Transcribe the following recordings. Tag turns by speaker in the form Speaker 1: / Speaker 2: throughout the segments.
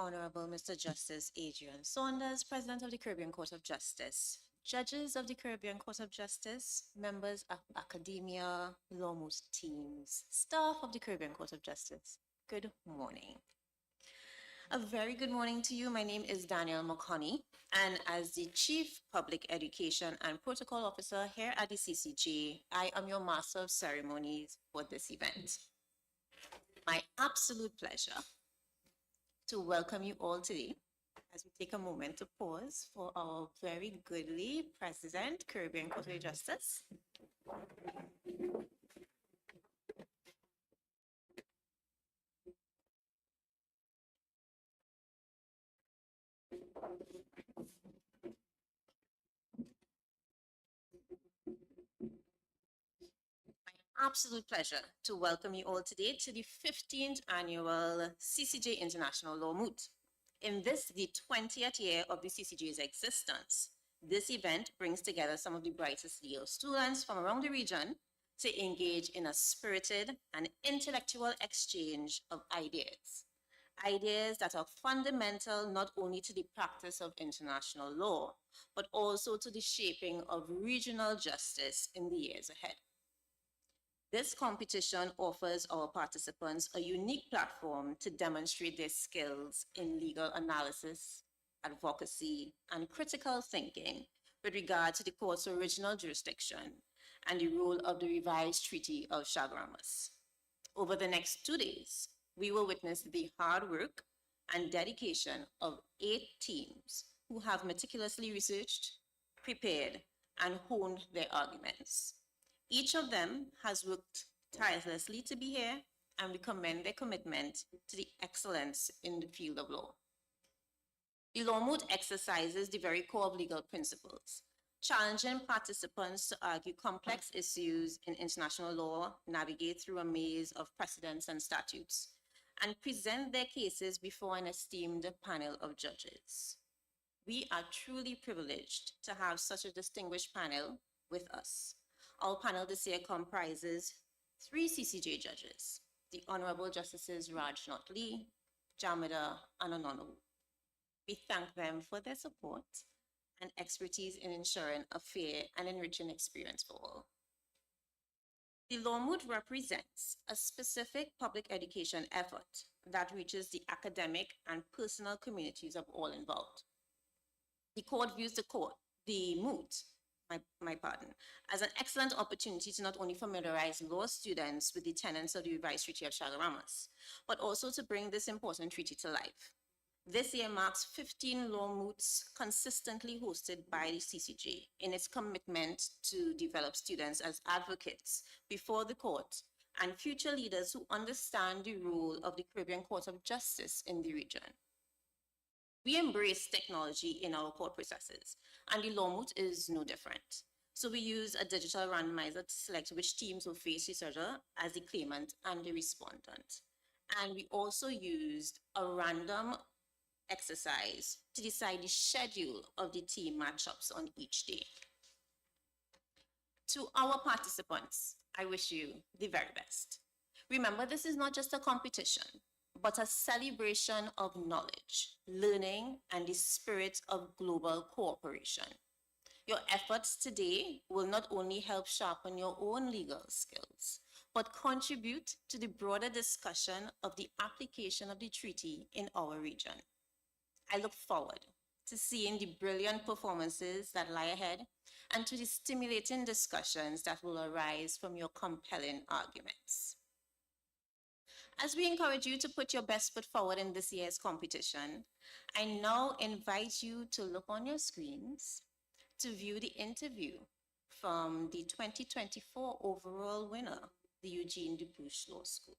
Speaker 1: Honorable Mr. Justice Adrian Saunders, President of the Caribbean Court of Justice, judges of the Caribbean Court of Justice, members of academia, law most teams, staff of the Caribbean Court of Justice, good morning. A very good morning to you. My name is Danielle McConney, and as the Chief Public Education and Protocol Officer here at the CCJ, I am your Master of Ceremonies for this event. My absolute pleasure to welcome you all today as we take a moment to pause for our very goodly President, Caribbean Court of Justice. Absolute pleasure to welcome you all today to the 15th annual CCJ International Law Moot. In this, the 20th year of the CCJ's existence, this event brings together some of the brightest legal students from around the region to engage in a spirited and intellectual exchange of ideas. Ideas that are fundamental not only to the practice of international law, but also to the shaping of regional justice in the years ahead. This competition offers our participants a unique platform to demonstrate their skills in legal analysis, advocacy, and critical thinking with regard to the court's original jurisdiction and the role of the revised Treaty of Chaguaramas. Over the next 2 days, we will witness the hard work and dedication of 8 teams who have meticulously researched, prepared, and honed their arguments. Each of them has worked tirelessly to be here, and we commend their commitment to the excellence in the field of law. The Law Moot exercises the very core of legal principles, challenging participants to argue complex issues in international law, navigate through a maze of precedents and statutes, and present their cases before an esteemed panel of judges. We are truly privileged to have such a distinguished panel with us. Our panel this year comprises 3 CCJ judges, the Honorable Justices Rajnath Lee, Jamida, and Anono. We thank them for their support and expertise in ensuring a fair and enriching experience for all. The Law Moot represents a specific public education effort that reaches the academic and personal communities of all involved. The court views the moot, as an excellent opportunity to not only familiarize law students with the tenets of the revised Treaty of Chaguaramas, but also to bring this important treaty to life. This year marks 15 law moots consistently hosted by the CCJ in its commitment to develop students as advocates before the court and future leaders who understand the role of the Caribbean Court of Justice in the region. We embrace technology in our court processes, and the Law Moot is no different. So we use a digital randomizer to select which teams will face each other as the claimant and the respondent. And we also used a random exercise to decide the schedule of the team matchups on each day. To our participants, I wish you the very best. Remember, this is not just a competition, but a celebration of knowledge, learning, and the spirit of global cooperation. Your efforts today will not only help sharpen your own legal skills, but contribute to the broader discussion of the application of the treaty in our region. I look forward to seeing the brilliant performances that lie ahead and to the stimulating discussions that will arise from your compelling arguments. As we encourage you to put your best foot forward in this year's competition, I now invite you to look on your screens to view the interview from the 2024 overall winner, the Eugene Dupuche Law School.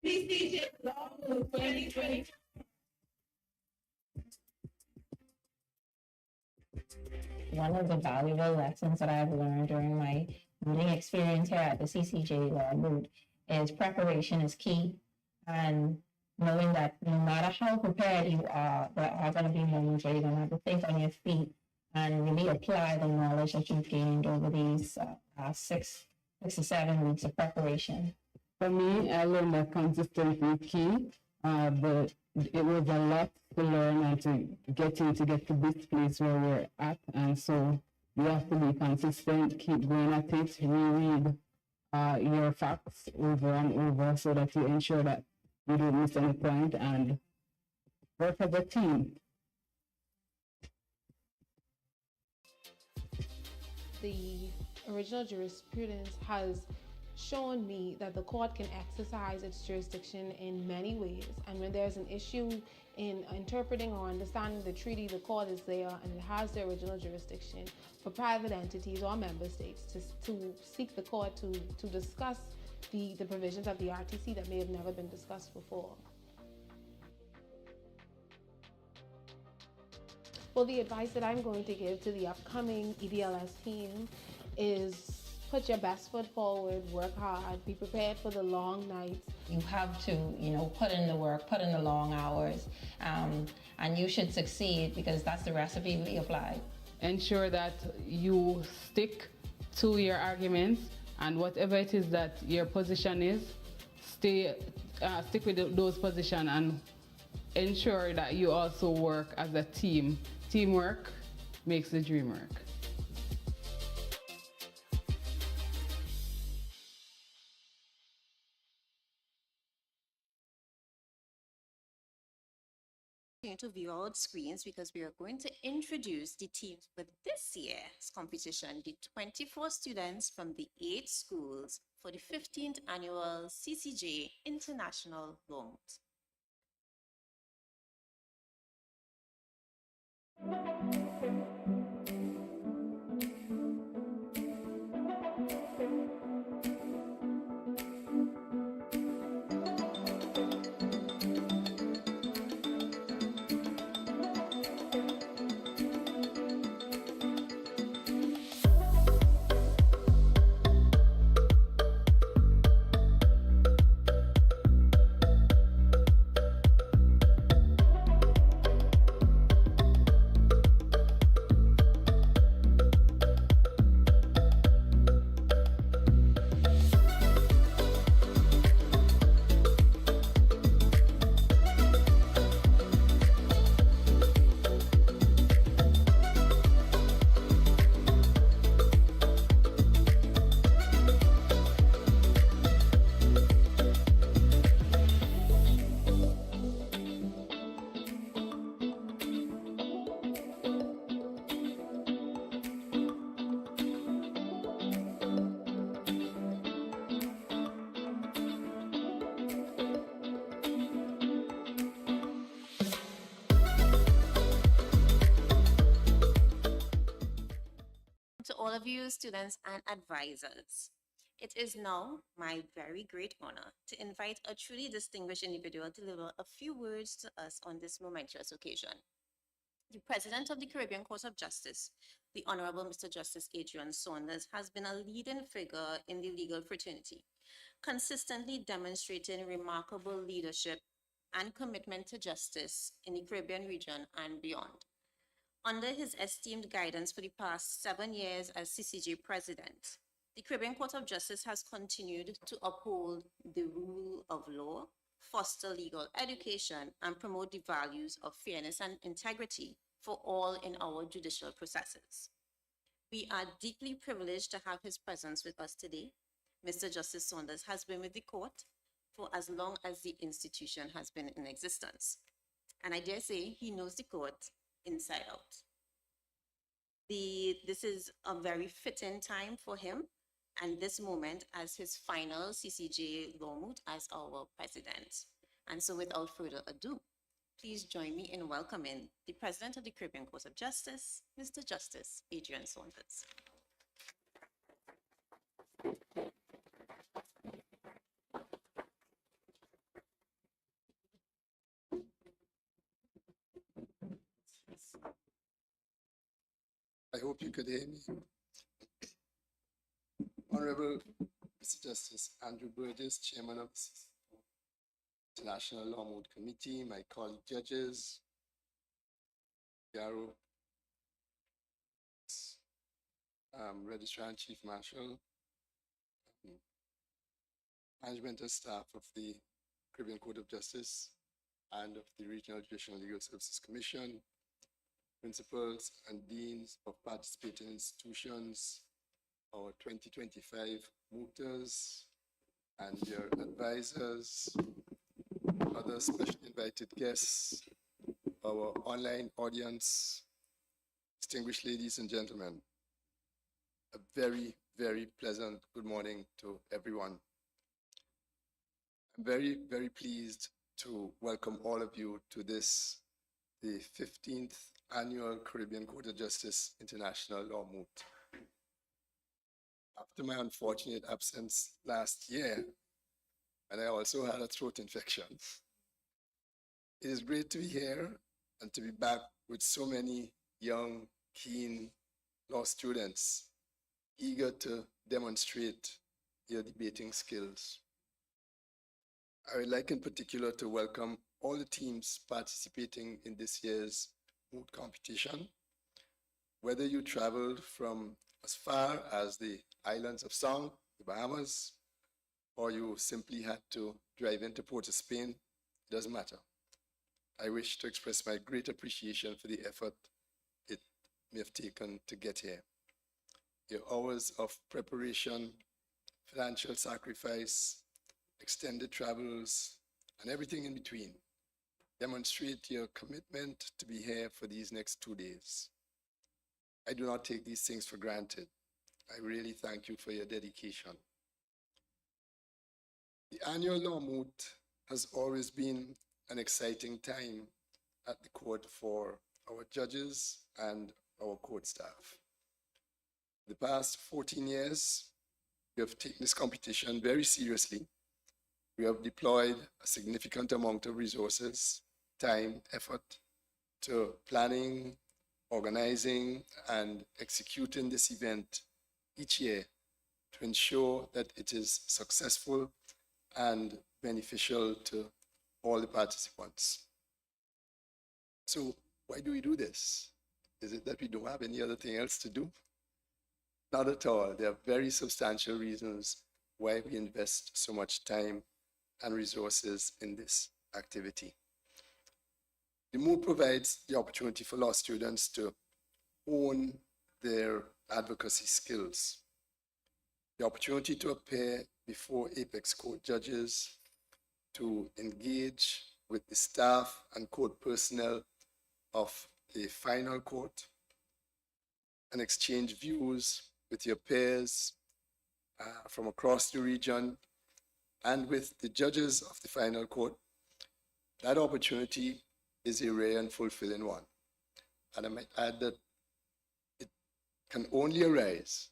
Speaker 2: CCJ Law Moot 2020. One of the valuable lessons that I've learned during my mooting experience here at the CCJ Law Moot is preparation is key. And knowing that no matter how prepared you are, there are going to be moments where you're going to have to think on your feet and really apply the knowledge that you've gained over these 6 to 7 weeks of preparation.
Speaker 3: For me, I learned that consistency is key, but it was a lot to learn and to get to this place where we're at. And so you have to be consistent, keep going at it, reread your facts over and over so that you ensure that you don't miss any point and work as a team.
Speaker 4: The original jurisprudence has shown me that the court can exercise its jurisdiction in many ways, and when there's an issue in interpreting or understanding the treaty, the court is there and it has the original jurisdiction for private entities or member states to seek the court to discuss the provisions of the RTC that may have never been discussed before. Well, the advice that I'm going to give to the upcoming EDLS team is put your best foot forward, work hard, be prepared for the long nights.
Speaker 2: You have to, put in the work, put in the long hours, and you should succeed because that's the recipe we apply.
Speaker 3: Ensure that you stick to your arguments, and whatever it is that your position is, stick with those positions and ensure that you also work as a team. Teamwork makes the dream work.
Speaker 1: To view our screens because we are going to introduce the teams for this year's competition, the 24 students from the 8 schools for the 15th annual CCJ International Law Moot. To all of you students and advisors, it is now my very great honor to invite a truly distinguished individual to deliver a few words to us on this momentous occasion. The President of the Caribbean Court of Justice, the Honorable Mr. Justice Adrian Saunders, has been a leading figure in the legal fraternity, consistently demonstrating remarkable leadership and commitment to justice in the Caribbean region and beyond. Under his esteemed guidance for the past 7 years as CCJ President, the Caribbean Court of Justice has continued to uphold the rule of law, foster legal education, and promote the values of fairness and integrity for all in our judicial processes. We are deeply privileged to have his presence with us today. Mr. Justice Saunders has been with the court for as long as the institution has been in existence. And I dare say he knows the court inside out. This is a very fitting time for him and this moment as his final CCJ Law Moot as our president. And so without further ado, please join me in welcoming the President of the Caribbean Court of Justice, Mr. Justice Adrian Saunders.
Speaker 5: I hope you could hear me. Honorable Mr. Justice Andrew Burgess, Chairman of the International Law Moot Committee, my colleague judges, Garo, Registrar and Chief Marshal, management and staff of the Caribbean Court of Justice and of the Regional Judicial Legal Services Commission, principals and deans of participating institutions, our 2025 Mooters and their advisors, other special invited guests, our online audience, distinguished ladies and gentlemen, a very, very pleasant good morning to everyone. I'm very, very pleased to welcome all of you to this, the 15th Annual Caribbean Court of Justice International Law Moot. After my unfortunate absence last year, and I also had a throat infection, it is great to be here and to be back with so many young, keen law students eager to demonstrate their debating skills. I would like in particular to welcome all the teams participating in this year's Moot competition. Whether you traveled from as far as the islands of Song, the Bahamas, or you simply had to drive into Port of Spain, it doesn't matter. I wish to express my great appreciation for the effort it may have taken to get here. Your hours of preparation, financial sacrifice, extended travels, and everything in between demonstrate your commitment to be here for these next 2 days. I do not take these things for granted. I really thank you for your dedication. The annual Law Moot has always been an exciting time at the court for our judges and our court staff. The past 14 years, we have taken this competition very seriously. We have deployed a significant amount of resources, time, effort to planning, organizing, and executing this event each year to ensure that it is successful and beneficial to all the participants. So why do we do this? Is it that we don't have any other thing else to do? Not at all. There are very substantial reasons why we invest so much time and resources in this activity. The Moot provides the opportunity for law students to hone their advocacy skills, the opportunity to appear before apex court judges, to engage with the staff and court personnel of the final court, and exchange views with your peers from across the region and with the judges of the final court. That opportunity is a rare and fulfilling one. And I might add that it can only arise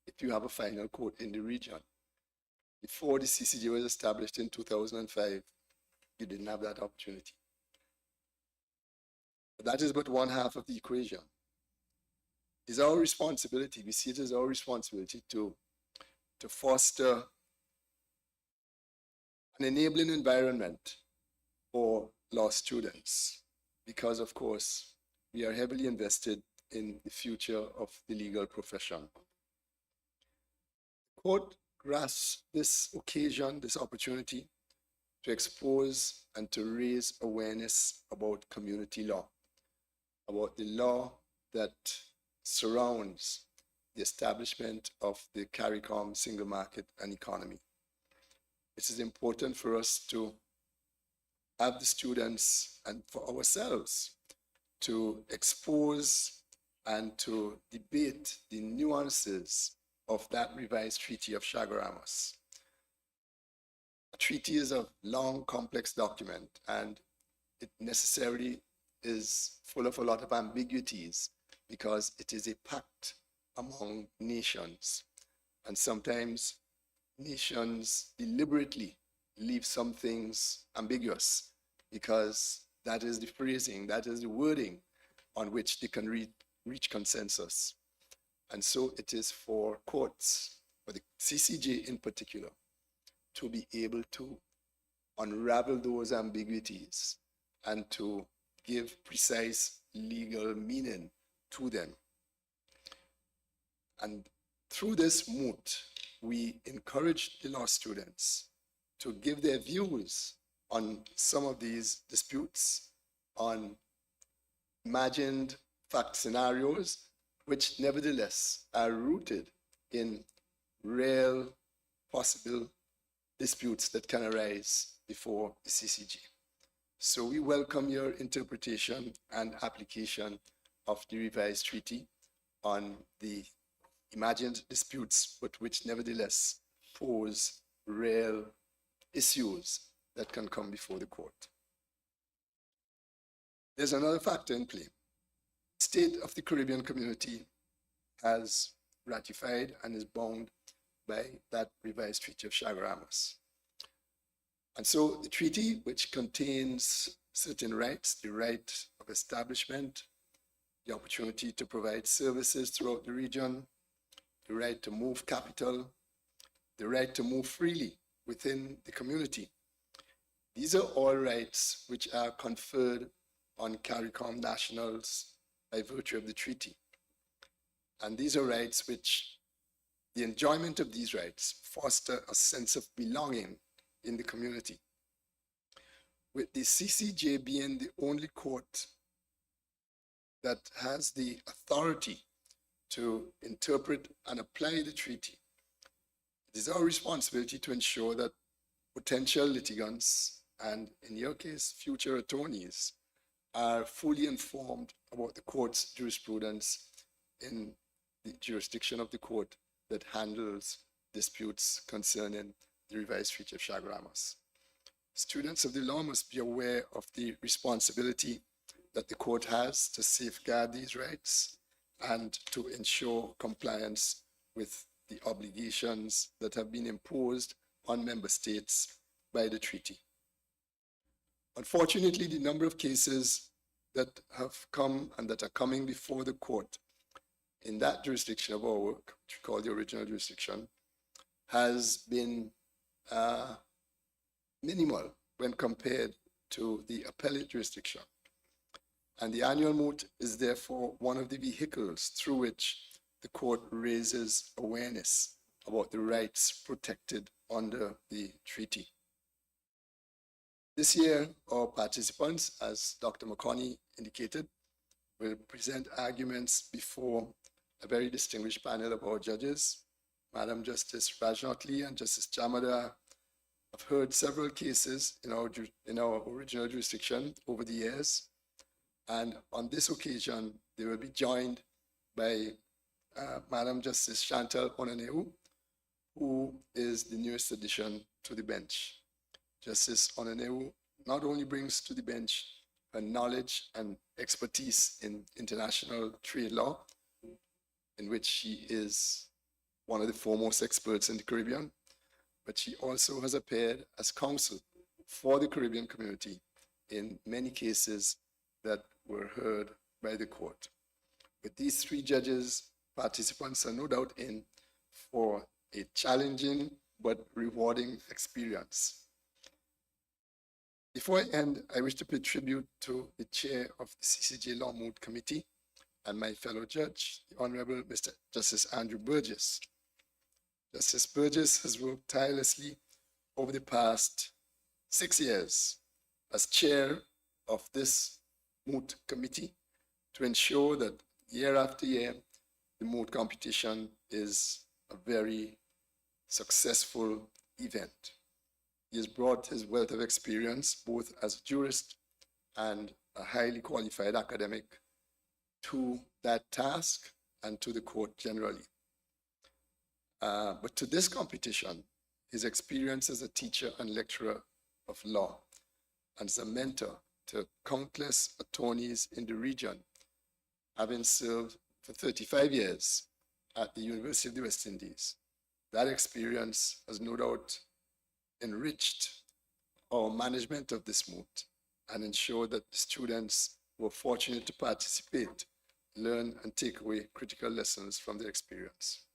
Speaker 5: if you have a final court in the region. Before the CCJ was established in 2005, you didn't have that opportunity. But that is but one half of the equation. It's our responsibility, we see it as our responsibility to foster an enabling environment for law students, because of course, we are heavily invested in the future of the legal profession. The court grasps this occasion, this opportunity to expose and to raise awareness about community law, about the law that surrounds the establishment of the CARICOM single market and economy. It is important for us to have the students and for ourselves to expose and to debate the nuances of that revised Treaty of Chaguaramas. A treaty is a long, complex document, and it necessarily is full of a lot of ambiguities because it is a pact among nations. And sometimes nations deliberately leave some things ambiguous because that is the phrasing, that is the wording on which they can reach consensus. And so it is for courts, for the CCJ in particular, to be able to unravel those ambiguities and to give precise legal meaning to them. And through this Moot, we encourage the law students to give their views on some of these disputes, on imagined fact scenarios, which nevertheless are rooted in real possible disputes that can arise before the CCJ. So we welcome your interpretation and application of the revised treaty on the imagined disputes, but which nevertheless pose real issues that can come before the court. There's another factor in play. The state of the Caribbean community has ratified and is bound by that revised Treaty of Chaguaramas. And so the treaty, which contains certain rights, the right of establishment, the opportunity to provide services throughout the region, the right to move capital, the right to move freely within the community. These are all rights which are conferred on CARICOM nationals by virtue of the treaty. And these are rights which, the enjoyment of these rights foster a sense of belonging in the community. With the CCJ being the only court that has the authority to interpret and apply the treaty, it is our responsibility to ensure that potential litigants, and in your case, future attorneys, are fully informed about the court's jurisprudence in the jurisdiction of the court that handles disputes concerning the revised Treaty of Chaguaramas. Students of the law must be aware of the responsibility that the court has to safeguard these rights and to ensure compliance with the obligations that have been imposed on member states by the treaty. Unfortunately, the number of cases that have come and that are coming before the court in that jurisdiction of our work, which we call the original jurisdiction, has been minimal when compared to the appellate jurisdiction. And the annual Moot is therefore one of the vehicles through which the court raises awareness about the rights protected under the treaty. This year, our participants, as Dr. McConney indicated, will present arguments before a very distinguished panel of our judges. Madam Justice Rajnotli and Justice Chamada have heard several cases in our original jurisdiction over the years. And on this occasion, they will be joined by Madam Justice Chantal Onaneu, who is the newest addition to the bench. Justice Onaneu not only brings to the bench her knowledge and expertise in international trade law, in which she is one of the foremost experts in the Caribbean, but she also has appeared as counsel for the Caribbean community in many cases that were heard by the court. With these three judges, participants are no doubt in for a challenging but rewarding experience. Before I end, I wish to pay tribute to the chair of the CCJ Law Moot Committee and my fellow judge, the Honorable Mr. Justice Andrew Burgess. Justice Burgess has worked tirelessly over the past 6 years as chair of this Moot Committee to ensure that year after year, the Moot competition is a very successful event. He has brought his wealth of experience, both as a jurist and a highly qualified academic, to that task and to the court generally. But to this competition, his experience as a teacher and lecturer of law and as a mentor to countless attorneys in the region, having served for 35 years at the University of the West Indies. That experience has no doubt enriched our management of this Moot and ensured that the students who were fortunate to participate learn and take away critical lessons from their experience.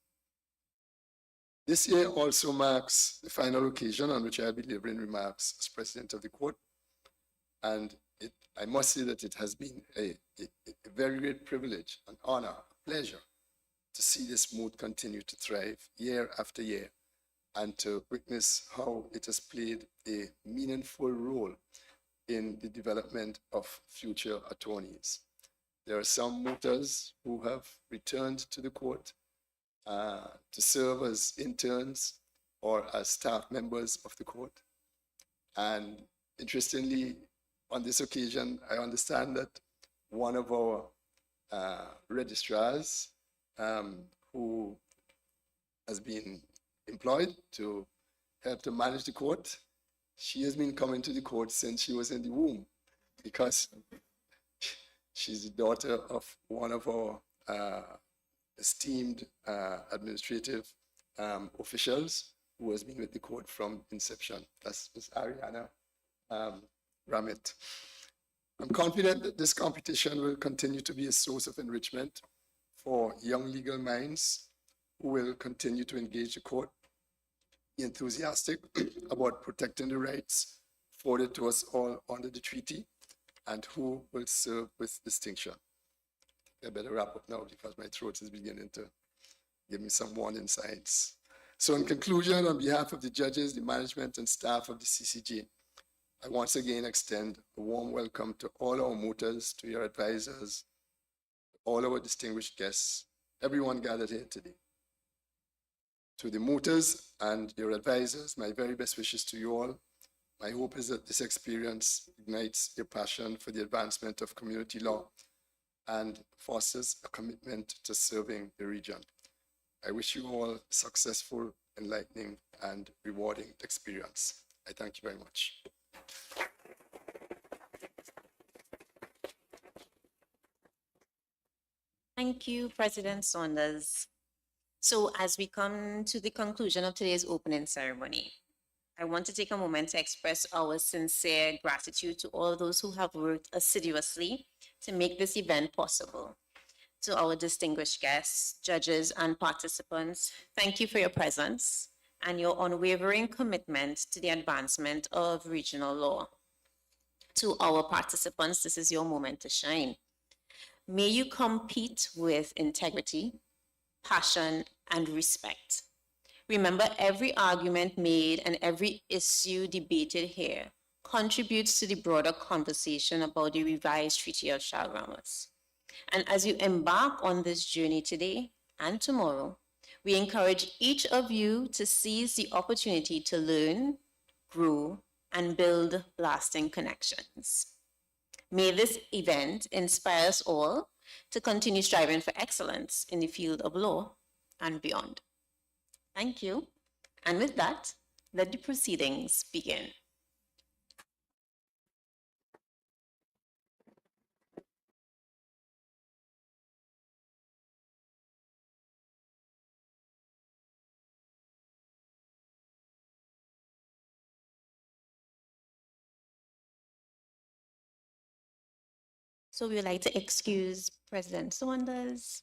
Speaker 5: This year also marks the final occasion on which I'll be delivering remarks as President of the Court. And I must say that it has been a very great privilege, an honor, a pleasure to see this moot continue to thrive year after year and to witness how it has played a meaningful role in the development of future attorneys. There are some mooters who have returned to the court to serve as interns or as staff members of the court. And interestingly, on this occasion, I understand that one of our registrars who has been employed to help to manage the court, she has been coming to the court since she was in the womb because she's the daughter of one of our esteemed administrative officials who has been with the court from inception. That's Ms. Ariana Ramit. I'm confident that this competition will continue to be a source of enrichment for young legal minds who will continue to engage the court, be enthusiastic about protecting the rights afforded to us all under the treaty, and who will serve with distinction. I better wrap up now because my throat is beginning to give me some warning signs. So in conclusion, on behalf of the judges, the management and staff of the CCJ, I once again extend a warm welcome to all our mooters, to your advisors, all our distinguished guests, everyone gathered here today. To the mooters and your advisors, my very best wishes to you all. My hope is that this experience ignites your passion for the advancement of community law and fosters a commitment to serving the region. I wish you all a successful, enlightening, and rewarding experience. I thank you very much.
Speaker 1: Thank you, President Saunders. So as we come to the conclusion of today's opening ceremony, I want to take a moment to express our sincere gratitude to all those who have worked assiduously to make this event possible. To our distinguished guests, judges, and participants, thank you for your presence and your unwavering commitment to the advancement of regional law. To our participants, this is your moment to shine. May you compete with integrity, passion, and respect. Remember, every argument made and every issue debated here contributes to the broader conversation about the revised Treaty of Shah Ramos. And as you embark on this journey today and tomorrow, we encourage each of you to seize the opportunity to learn, grow, and build lasting connections. May this event inspire us all to continue striving for excellence in the field of law and beyond. Thank you. And with that, let the proceedings begin. So we would like to excuse President Saunders